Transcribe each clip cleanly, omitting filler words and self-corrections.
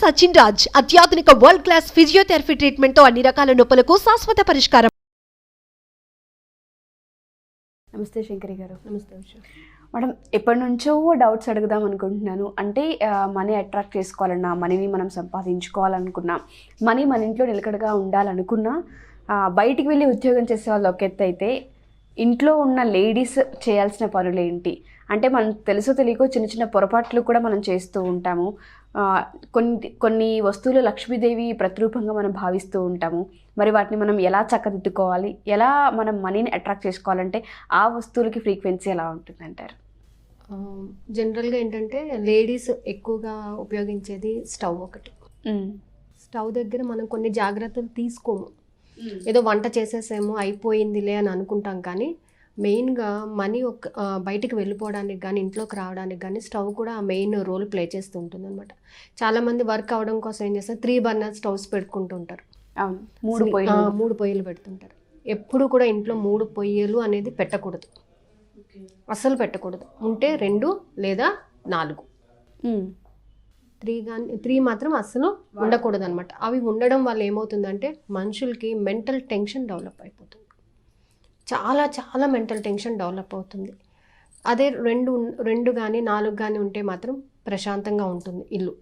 సచిన్ రాజ్ అత్యాధునిక world class physiotherapy treatment తో అన్ని రకాల నొప్పులకు శాశ్వత పరిష్కారం. నమస్తే శంకరి గారు. నమస్తే ఉషా. మేడం, ఎప్పటి నుంచో డౌట్స్ అడుగుదాం అనుకుంటున్నాను. అంటే మనీ అట్రాక్ట్ చేసుకోవాలన్నా, మనీని మనం సంపాదించుకోవాలనుకున్నా, మనీ మన ఇంట్లో నిలకడగా ఉండాలనుకున్నా, బయటికి వెళ్ళి ఉద్యోగం చేసే వాళ్ళు ఒక ఎత్తు అయితే, ఇంట్లో ఉన్న లేడీస్ చేయాల్సిన పనులు ఏంటి అంటే, మనం తెలుసో తెలియకో చిన్న చిన్న పొరపాట్లు కూడా మనం చేస్తూ ఉంటాము. కొన్ని వస్తువులు లక్ష్మీదేవి ప్రతిరూపంగా మనం భావిస్తూ ఉంటాము. మరి వాటిని మనం ఎలా చక్కదిద్దుకోవాలి, ఎలా మనం మనీని అట్రాక్ట్ చేసుకోవాలంటే ఆ వస్తువులకి ఫ్రీక్వెన్సీ ఎలా ఉంటుందంటారు? జనరల్గా ఏంటంటే లేడీస్ ఎక్కువగా ఉపయోగించేది స్టవ్ ఒకటి. స్టవ్ దగ్గర మనం కొన్ని జాగ్రత్తలు తీసుకోము. ఏదో వంట చేసేసేమో అయిపోయిందిలే అని అనుకుంటాం, కానీ మెయిన్గా మనీ బయటికి వెళ్ళిపోవడానికి కానీ ఇంట్లోకి రావడానికి కానీ స్టవ్ కూడా మెయిన్ రోల్ ప్లే చేస్తూ ఉంటుంది అనమాట. చాలామంది వర్క్ అవడం కోసం ఏం చేస్తారు, 3 బర్నర్ స్టవ్స్ పెట్టుకుంటూ ఉంటారు. 3 పొయ్యిలు పెడుతుంటారు. ఎప్పుడు కూడా ఇంట్లో 3 పొయ్యిలు అనేది పెట్టకూడదు, అస్సలు పెట్టకూడదు. ఉంటే 2 లేదా 4, 3 మాత్రం అస్సలు ఉండకూడదు అనమాట. అవి ఉండడం వల్ల ఏమవుతుందంటే మనుషులకి మెంటల్ టెన్షన్ డెవలప్ అయిపోతుంది. చాలా చాలా మెంటల్ టెన్షన్ డెవలప్ అవుతుంది. అదే 2 కానీ 4 కానీ ఉంటే మాత్రం ప్రశాంతంగా ఉంటుంది ఇల్లు.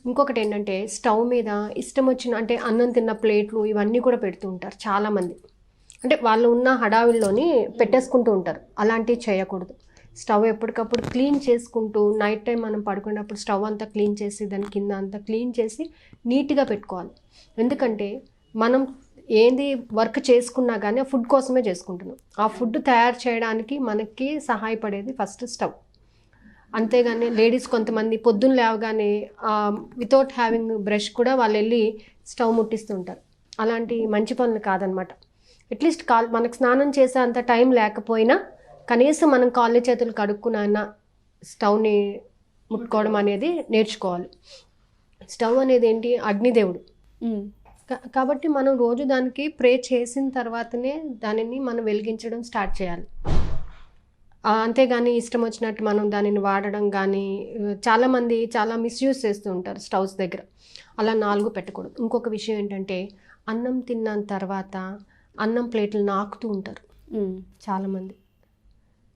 ఇంకొకటి ఏంటంటే స్టవ్ మీద ఇష్టం వచ్చిన అంటే అన్నం తిన్న ప్లేట్లు ఇవన్నీ కూడా పెడుతూ ఉంటారు చాలామంది. అంటే వాళ్ళు ఉన్న హడావిల్లోని పెట్టేసుకుంటూ ఉంటారు. అలాంటివి చేయకూడదు. స్టవ్ ఎప్పటికప్పుడు క్లీన్ చేసుకుంటూ, నైట్ టైం మనం పడుకున్నప్పుడు స్టవ్ అంతా క్లీన్ చేసి, దాని కింద అంతా క్లీన్ చేసి నీట్గా పెట్టుకోవాలి. ఎందుకంటే మనం ఏది వర్క్ చేసుకున్నా కానీ ఆ ఫుడ్ కోసమే చేసుకుంటున్నాం. ఆ ఫుడ్ తయారు చేయడానికి మనకి సహాయపడేది ఫస్ట్ స్టవ్. అంతేగాని లేడీస్ కొంతమంది పొద్దున్న లేవగానే వితౌట్ హ్యావింగ్ బ్రష్ కూడా వాళ్ళు వెళ్ళి స్టవ్ ముట్టిస్తుంటారు. అలాంటి మంచి పనులు కాదనమాట. అట్లీస్ట్ మనకు స్నానం చేసే అంత టైం లేకపోయినా కనీసం మనం కాళ్ళు చేతులు కడుక్కున్న స్టవ్ని ముట్టుకోవడం అనేది నేర్చుకోవాలి. స్టవ్ అనేది ఏంటి, అగ్నిదేవుడు. కాబట్టి మనం రోజు దానికి ప్రే చేసిన తర్వాతనే దానిని మనం వెలిగించడం స్టార్ట్ చేయాలి. అంతేగాని ఇష్టం వచ్చినట్టు మనం దానిని వాడడం కానీ, చాలామంది చాలా మిస్యూజ్ చేస్తూ ఉంటారు స్టవ్స్ దగ్గర. అలా 4 పెట్టకూడదు. ఇంకొక విషయం ఏంటంటే అన్నం తిన్న తర్వాత అన్నం ప్లేట్లు నాకుతూ ఉంటారు చాలామంది.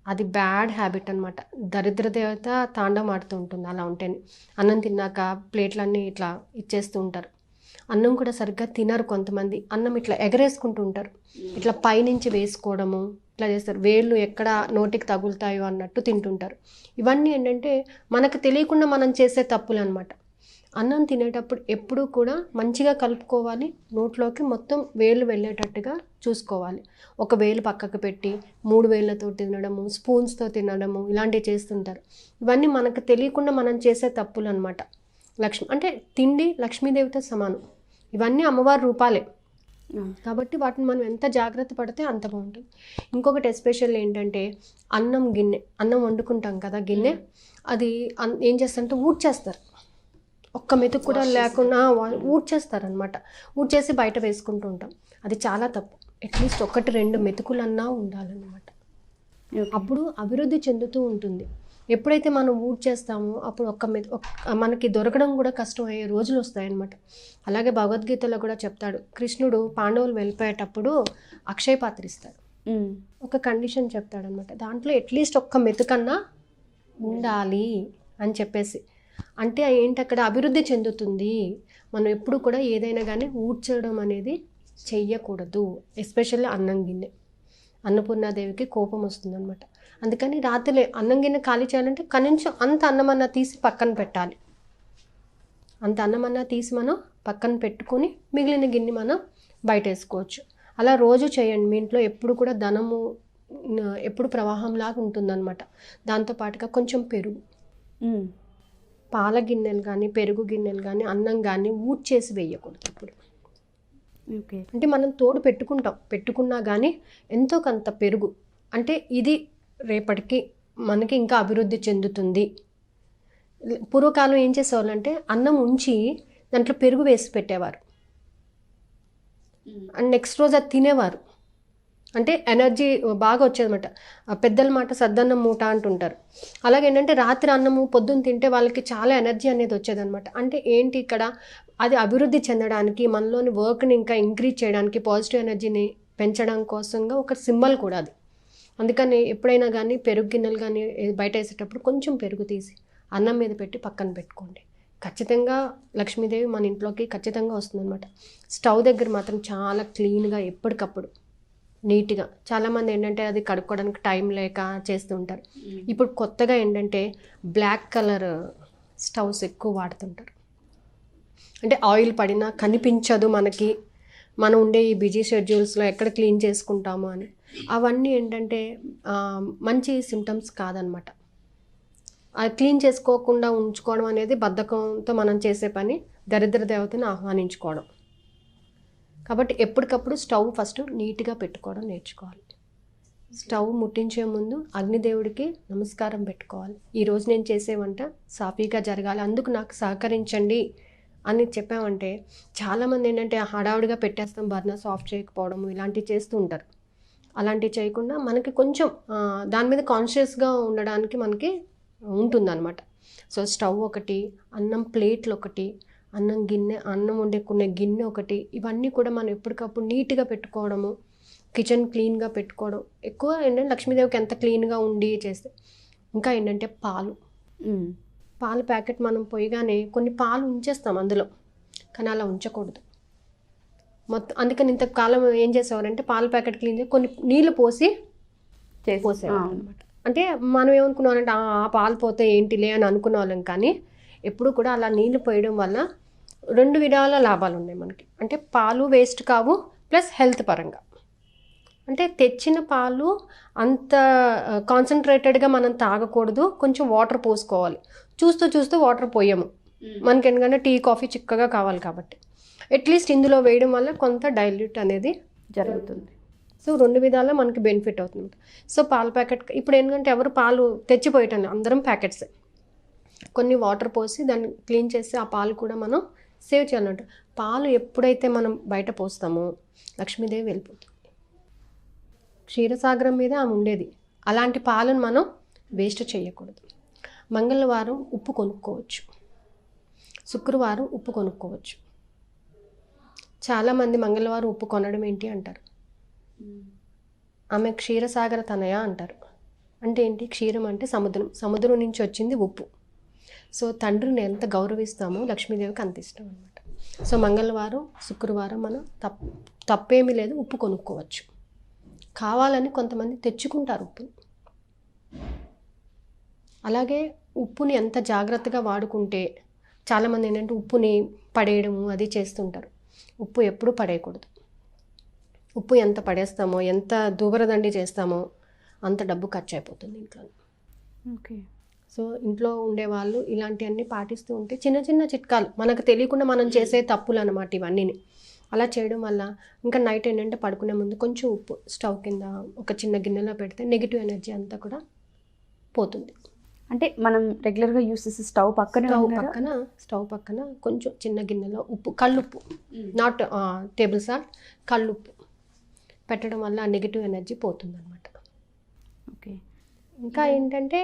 అది బ్యాడ్ హ్యాబిట్ అనమాట. దరిద్ర దేవత తాండవం ఆడుతూ ఉంటుంది అలా ఉంటేనే. అన్నం తిన్నాక ప్లేట్లన్నీ ఇట్లా ఇచ్చేస్తూ ఉంటారు. అన్నం కూడా సరిగ్గా తినరు కొంతమంది. అన్నం ఇట్లా ఎగరేసుకుంటూ ఉంటారు. ఇట్లా పైనుంచి వేసుకోవడము ఇట్లా చేస్తారు. వేళ్ళు ఎక్కడ నోటికి తగులుతాయో అన్నట్టు తింటుంటారు. ఇవన్నీ ఏంటంటే మనకు తెలియకుండా మనం చేసే తప్పులు అనమాట. అన్నం తినేటప్పుడు ఎప్పుడూ కూడా మంచిగా కలుపుకోవాలి. నోట్లోకి మొత్తం వేళ్ళు వెళ్ళేటట్టుగా చూసుకోవాలి. ఒక వేలు పక్కకు పెట్టి 3 వేళ్ళతో తినడము, స్పూన్స్తో తినడము ఇలాంటివి చేస్తుంటారు. ఇవన్నీ మనకు తెలియకుండా మనం చేసే తప్పులు అనమాట. అంటే తిండి లక్ష్మీదేవితో సమానం. ఇవన్నీ అమ్మవారి రూపాలే. కాబట్టి వాటిని మనం ఎంత జాగ్రత్త పడితే అంత బాగుంటుంది. ఇంకొకటి ఎస్పెషల్ ఏంటంటే అన్నం వండుకుంటాం కదా గిన్నె, అది ఏం చేస్తారంటే ఊడ్చేస్తారు. ఒక్క మెతుకు కూడా లేకుండా ఊడ్చేస్తారనమాట. ఊడ్చేసి బయట వేసుకుంటూ ఉంటాం. అది చాలా తప్పు. అట్లీస్ట్ 1-2 మెతుకులన్నా ఉండాలన్నమాట. అప్పుడు అభివృద్ధి చెందుతూ ఉంటుంది. ఎప్పుడైతే మనం ఊడ్చేస్తామో అప్పుడు మనకి దొరకడం కూడా కష్టం అయ్యే రోజులు వస్తాయన్నమాట. అలాగే భగవద్గీతలో కూడా చెప్తాడు, కృష్ణుడు పాండవులు వెళ్ళిపోయేటప్పుడు అక్షయ పాత్ర ఇస్తాడు. ఒక కండిషన్ చెప్తాడనమాట. దాంట్లో అట్లీస్ట్ 1 మెతుకన్నా ఉండాలి అని చెప్పేసి. అంటే ఏంటి, అక్కడ అభివృద్ధి చెందుతుంది. మనం ఎప్పుడు కూడా ఏదైనా కానీ ఊడ్చడం అనేది చెయ్యకూడదు. ఎస్పెషల్లీ అన్నం గిన్నె. అన్నపూర్ణాదేవికి కోపం వస్తుందన్నమాట. అందుకని రాత్రిలే అన్నం గిన్నె ఖాళీ చేయాలంటే కనీసం అంత అన్నమన్నా తీసి పక్కన పెట్టాలి. అంత అన్నమన్నా తీసి మనం పక్కన పెట్టుకొని మిగిలిన గిన్నె మనం బయట వేసుకోవచ్చు. అలా రోజు చేయండి. మీ ఇంట్లో ఎప్పుడు కూడా ధనము ఎప్పుడు ప్రవాహంలాగా ఉంటుందన్నమాట. దాంతోపాటుగా కొంచెం పెరుగు, పాల గిన్నెలు కానీ పెరుగు గిన్నెలు కానీ అన్నం కానీ ఊడ్చేసి వేయకూడదు ఇప్పుడు. అంటే మనం తోడు పెట్టుకున్నా కానీ ఎంతో కొంత పెరుగు, అంటే ఇది రేపటికి మనకి ఇంకా అభివృద్ధి చెందుతుంది. పూర్వకాలం ఏం చేసేవాళ్ళంటే అన్నం ఉంచి దాంట్లో పెరుగు వేసి పెట్టేవారు. అండ్ నెక్స్ట్ రోజు అది తినేవారు. అంటే ఎనర్జీ బాగా వచ్చేదన్నమాట. పెద్దల మాట సద్దన్నం మూట అంటుంటారు. అలాగే ఏంటంటే రాత్రి అన్నము పొద్దున్న తింటే వాళ్ళకి చాలా ఎనర్జీ అనేది వచ్చేదన్నమాట. అంటే ఏంటి ఇక్కడ అది అభివృద్ధి చెందడానికి, మనలోని వర్క్ని ఇంకా ఇంక్రీజ్ చేయడానికి, పాజిటివ్ ఎనర్జీని పెంచడం కోసంగా ఒక సింబల్ కూడా అది. అందుకని ఎప్పుడైనా కానీ పెరుగు గిన్నెలు కానీ బయట వేసేటప్పుడు కొంచెం పెరుగు తీసి అన్నం మీద పెట్టి పక్కన పెట్టుకోండి. ఖచ్చితంగా లక్ష్మీదేవి మన ఇంట్లోకి ఖచ్చితంగా వస్తుందన్నమాట. స్టవ్ దగ్గర మాత్రం చాలా క్లీన్గా ఎప్పటికప్పుడు నీట్గా. చాలామంది ఏంటంటే అది కడుక్కోవడానికి టైం లేక చేస్తూ ఉంటారు. ఇప్పుడు కొత్తగా ఏంటంటే బ్లాక్ కలర్ స్టవ్స్ ఎక్కువ వాడుతుంటారు. అంటే ఆయిల్ పడినా కనిపించదు మనకి, మనం ఉండే ఈ బిజీ షెడ్యూల్స్లో ఎక్కడ క్లీన్ చేసుకుంటాము అని. అవన్నీ ఏంటంటే మంచి సిమ్టమ్స్ కాదనమాట. అది క్లీన్ చేసుకోకుండా ఉంచుకోవడం అనేది బద్ధకంతో మనం చేసే పని, దరిద్ర దేవతని ఆహ్వానించుకోవడం. కాబట్టి ఎప్పటికప్పుడు స్టవ్ ఫస్ట్ నీట్గా పెట్టుకోవడం నేర్చుకోవాలి. స్టవ్ ముట్టించే ముందు అగ్నిదేవుడికి నమస్కారం పెట్టుకోవాలి. ఈరోజు నేను చేసే వంట సాఫీగా జరగాలి, అందుకు నాకు సహకరించండి అని చెప్పామంటే చాలామంది ఏంటంటే హడావుడిగా పెట్టేస్తాం, బర్నర్స్ ఆఫ్ చేయకపోవడం ఇలాంటివి చేస్తూ ఉంటారు. అలాంటివి చేయకుండా మనకి కొంచెం దాని మీద కాన్షియస్గా ఉండడానికి మనకి ఉంటుందన్నమాట. సో స్టవ్ ఒకటి, అన్నం ప్లేట్లు ఒకటి, అన్నం గిన్నె, అన్నం వండుకునే గిన్నె ఒకటి, ఇవన్నీ కూడా మనం ఎప్పటికప్పుడు నీట్గా పెట్టుకోవడము, కిచెన్ క్లీన్గా పెట్టుకోవడం. ఎక్కువ ఏంటంటే లక్ష్మీదేవికి ఎంత క్లీన్గా ఉండి చేస్తే. ఇంకా ఏంటంటే పాలు ప్యాకెట్ మనం పోయగానే కొన్ని పాలు ఉంచేస్తాం అందులో, కానీ అలా ఉంచకూడదు మొత్తం. అందుకని ఇంతకాలం ఏం చేసేవారంటే పాల ప్యాకెట్ క్లీన్ చేసి కొన్ని నీళ్ళు పోసి పోసేవారు అనమాట. అంటే మనం ఏమనుకున్నామంటే ఆ పాలు పోతే ఏంటిలే అని అనుకునే వాళ్ళం. కానీ ఎప్పుడు కూడా అలా నీళ్ళు పోయడం వల్ల 2 విధాల లాభాలు ఉన్నాయి మనకి. అంటే పాలు వేస్ట్ కావు, ప్లస్ హెల్త్ పరంగా. అంటే తెచ్చిన పాలు అంత కాన్సన్ట్రేటెడ్గా మనం తాగకూడదు, కొంచెం వాటర్ పోసుకోవాలి. చూస్తూ చూస్తూ వాటర్ పోయాము, మనకి ఎందుకంటే టీ కాఫీ చిక్కగా కావాలి కాబట్టి. అట్లీస్ట్ ఇందులో వేయడం వల్ల కొంత డైల్యూట్ అనేది జరుగుతుంది. సో 2 విధాలా మనకి బెనిఫిట్ అవుతుంది. సో పాల ప్యాకెట్ ఇప్పుడు ఏంటంటే ఎవరు పాలు తెచ్చిపోయటం అందరం ప్యాకెట్సే, కొన్ని వాటర్ పోసి దాన్ని క్లీన్ చేసి ఆ పాలు కూడా మనం సేవ్ చేయాలంట. పాలు ఎప్పుడైతే మనం బయట పోస్తామో లక్ష్మీదేవి వెళ్ళిపోతుంది. క్షీరసాగరం మీద ఆమె ఉండేది. అలాంటి పాలను మనం వేస్ట్ చేయకూడదు. మంగళవారం ఉప్పు కొనుక్కోవచ్చు, శుక్రవారం ఉప్పు కొనుక్కోవచ్చు. చాలామంది మంగళవారం ఉప్పు కొనడం ఏంటి అంటారు. ఆమె క్షీరసాగర తనయ అంటారు. అంటే ఏంటి? క్షీరం అంటే సముద్రం, సముద్రం నుంచి వచ్చింది ఉప్పు. సో తండ్రిని ఎంత గౌరవిస్తామో లక్ష్మీదేవికి అంత ఇష్టం అనమాట. సో మంగళవారం శుక్రవారం మనం తప్పేమీ లేదు, ఉప్పు కొనుక్కోవచ్చు. కావాలని కొంతమంది తెచ్చుకుంటారు ఉప్పుని. అలాగే ఉప్పుని ఎంత జాగ్రత్తగా వాడుకుంటే, చాలామంది ఏంటంటే ఉప్పుని పడేయడము అది చేస్తుంటారు. ఉప్పు ఎప్పుడూ పడేయకూడదు. ఉప్పు ఎంత పడేస్తామో, ఎంత దూబరదండి చేస్తామో అంత డబ్బు ఖర్చు అయిపోతుంది ఇంట్లో. ఓకే. సో ఇంట్లో ఉండేవాళ్ళు ఇలాంటివన్నీ పాటిస్తూ ఉంటే చిన్న చిన్న చిట్కాలు మనకు తెలియకుండా మనం చేసే తప్పులు అన్నమాట ఇవన్నీని. అలా చేయడం వల్ల ఇంకా నైట్ ఏంటంటే పడుకునే ముందు కొంచెం ఉప్పు స్టవ్ కింద ఒక చిన్న గిన్నెలో పెడితే నెగిటివ్ ఎనర్జీ అంతా కూడా పోతుంది. అంటే మనం రెగ్యులర్గా యూస్ చేసే స్టవ్ పక్కన కొంచెం చిన్న గిన్నెలో ఉప్పు, కల్లుప్పు, నాట్ టేబుల్ సాల్ట్, కల్లుప్పు పెట్టడం వల్ల నెగిటివ్ ఎనర్జీ పోతుంది అనమాట. ఓకే. ఇంకా ఏంటంటే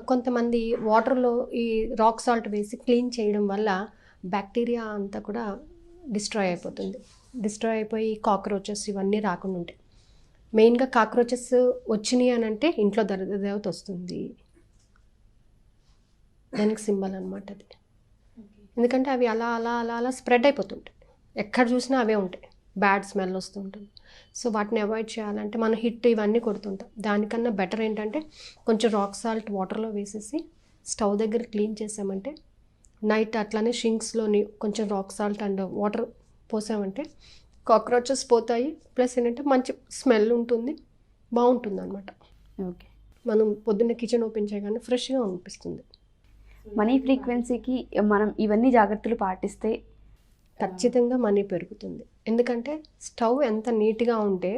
కొంతమంది వాటర్లో ఈ రాక్ సాల్ట్ వేసి క్లీన్ చేయడం వల్ల బ్యాక్టీరియా అంతా కూడా డిస్ట్రాయ్ అయిపోతుంది. డిస్ట్రాయ్ అయిపోయి కాక్రోచెస్ ఇవన్నీ రాకుండా ఉంటాయి. మెయిన్గా కాక్రోచెస్ వచ్చినాయి అని అంటే ఇంట్లో దరిద్రదేవత వస్తుంది, దానికి సింబల్ అనమాట అది. ఎందుకంటే అవి అలా అలా అలా అలా స్ప్రెడ్ అయిపోతుంటాయి, ఎక్కడ చూసినా అవే ఉంటాయి, బ్యాడ్ స్మెల్ వస్తూ ఉంటుంది. సో వాటిని అవాయిడ్ చేయాలంటే మనం హిట్ ఇవన్నీ కొడుతుంటాం. దానికన్నా బెటర్ ఏంటంటే కొంచెం రాక్ సాల్ట్ వాటర్లో వేసేసి స్టవ్ దగ్గర క్లీన్ చేసామంటే, నైట్ అట్లానే షింక్స్లోని కొంచెం రాక్ సాల్ట్ అండ్ వాటర్ పోసామంటే కాక్రోచెస్ పోతాయి. ప్లస్ ఏంటంటే మంచి స్మెల్ ఉంటుంది, బాగుంటుంది అనమాట. ఓకే. మనం పొద్దున్న కిచెన్ ఓపెన్ చేయగానే ఫ్రెష్గా అనిపిస్తుంది. మనీ ఫ్రీక్వెన్సీకి మనం ఇవన్నీ జాగ్రత్తలు పాటిస్తే ఖచ్చితంగా మనీ పెరుగుతుంది. ఎందుకంటే స్టవ్ ఎంత నీట్గా ఉంటే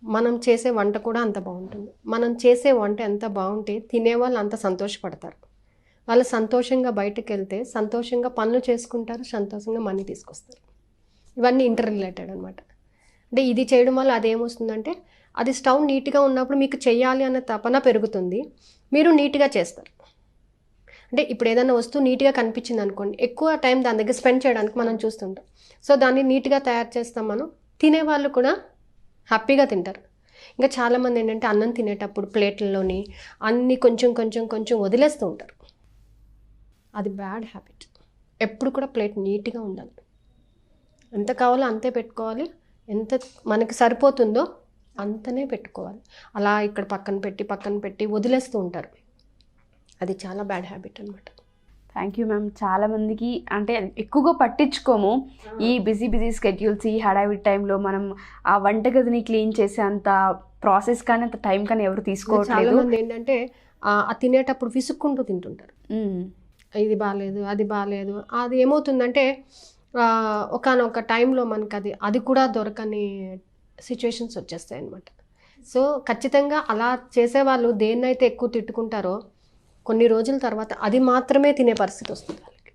మనం చేసే వంట కూడా అంత బాగుంటుంది. మనం చేసే వంట ఎంత బాగుంటే తినేవాళ్ళు అంత సంతోషపడతారు. వాళ్ళు సంతోషంగా బయటకు వెళ్తే సంతోషంగా పనులు చేసుకుంటారు, సంతోషంగా మనీ తీసుకొస్తారు. ఇవన్నీ ఇంటర్ రిలేటెడ్ అనమాట. అంటే ఇది చేయడం వల్ల అదేమొస్తుందంటే అది స్టవ్ నీట్గా ఉన్నప్పుడు మీకు చెయ్యాలి అన్న తపన పెరుగుతుంది, మీరు నీట్గా చేస్తారు. అంటే ఇప్పుడు ఏదైనా వస్తువు నీట్గా కనిపించింది అనుకోండి, ఎక్కువ టైం దాని దగ్గర స్పెండ్ చేయడానికి మనం చూస్తుంటాం. సో దాన్ని నీట్గా తయారు చేస్తాం మనం, తినేవాళ్ళు కూడా హ్యాపీగా తింటారు. ఇంకా చాలామంది ఏంటంటే అన్నం తినేటప్పుడు ప్లేట్లలోని అన్నీ కొంచెం కొంచెం కొంచెం వదిలేస్తూ ఉంటారు. అది బ్యాడ్ హ్యాబిట్. ఎప్పుడు కూడా ప్లేట్ నీట్గా ఉండాలి. ఎంత కావాలో అంతే పెట్టుకోవాలి, ఎంత మనకి సరిపోతుందో అంతనే పెట్టుకోవాలి. అలా ఇక్కడ పక్కన పెట్టి వదిలేస్తూ ఉంటారు. అది చాలా బ్యాడ్ హ్యాబిట్ అనమాట. Thank you ma'am. చాలామందికి అంటే ఎక్కువగా పట్టించుకోము ఈ బిజీ స్కెడ్యూల్స్, ఈ హడావిడి టైంలో మనం ఆ వంటగదిని క్లీన్ చేసే అంత ప్రాసెస్ కానీ అంత టైం కానీ ఎవరు తీసుకోవట్లేదు. చాలామంది ఏంటంటే ఆ తినేటప్పుడు విసుక్కుంటూ తింటుంటారు. ఇది బాగాలేదు, అది బాగాలేదు. అది ఏమవుతుందంటే ఒకానొక టైంలో మనకు అది కూడా దొరకని సిచ్యువేషన్స్ వచ్చేస్తాయి అన్నమాట. సో ఖచ్చితంగా అలా చేసేవాళ్ళు దేన్నైతే ఎక్కువ తిట్టుకుంటారో కొన్ని రోజుల తర్వాత అది మాత్రమే తినే పరిస్థితి వస్తుంది వాళ్ళకి.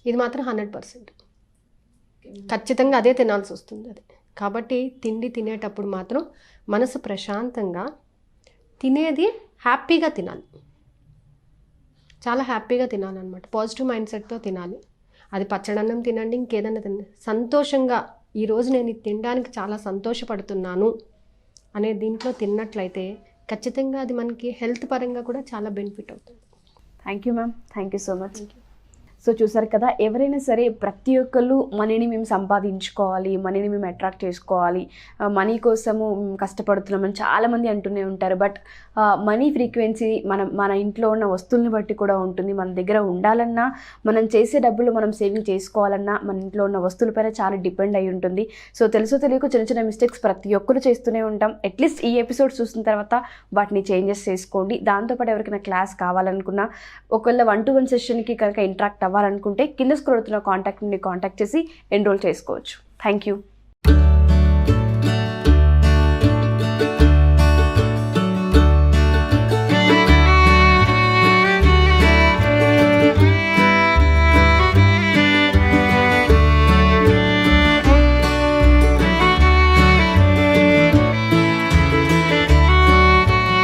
ఇది మాత్రం 100% ఖచ్చితంగా అదే తినాల్సి వస్తుంది. అది కాబట్టి తిండి తినేటప్పుడు మాత్రం మనసు ప్రశాంతంగా తినేది హ్యాపీగా తినాలి, చాలా హ్యాపీగా తినాలన్నమాట. పాజిటివ్ మైండ్ సెట్తో తినాలి. అది పచ్చడన్నం తినండి, ఇంకేదన్నా తినండి, సంతోషంగా ఈరోజు నేను ఇది తినడానికి చాలా సంతోషపడుతున్నాను అనే దీంట్లో తిన్నట్లయితే ఖచ్చితంగా అది మనకి హెల్త్ పరంగా కూడా చాలా బెనిఫిట్ అవుతుంది. Thank you ma'am. Thank you so much. So చూసారు కదా, ఎవరైనా సరే ప్రతి ఒక్కళ్ళు మనీని మేము సంపాదించుకోవాలి, మనీని మేము అట్రాక్ట్ చేసుకోవాలి, మనీ కోసము కష్టపడుతున్నామని చాలామంది అంటూనే ఉంటారు. బట్ మనీ ఫ్రీక్వెన్సీ మన ఇంట్లో ఉన్న వస్తువుల్ని బట్టి కూడా ఉంటుంది. మన దగ్గర ఉండాలన్నా, మనం చేసే డబ్బులు మనం సేవింగ్ చేసుకోవాలన్నా మన ఇంట్లో ఉన్న వస్తువులపైన చాలా డిపెండ్ అయి ఉంటుంది. సో తెలుసో తెలియక చిన్న చిన్న మిస్టేక్స్ ప్రతి ఒక్కరు చేస్తూనే ఉంటాం. అట్లీస్ట్ ఈ ఎపిసోడ్ చూసిన తర్వాత వాటిని చేంజెస్ చేసుకోండి. దాంతోపాటు ఎవరికైనా క్లాస్ కావాలనుకున్నా, ఒకవేళ 1-to-1 సెషన్కి కనుక ఇంటరాక్ట్ అవ్వాలనుకుంటే కింద స్క్రోల్ అవుతున్న కాంటాక్ట్ నుండి కాంటాక్ట్ చేసి ఎన్రోల్ చేసుకోవచ్చు. Thank you.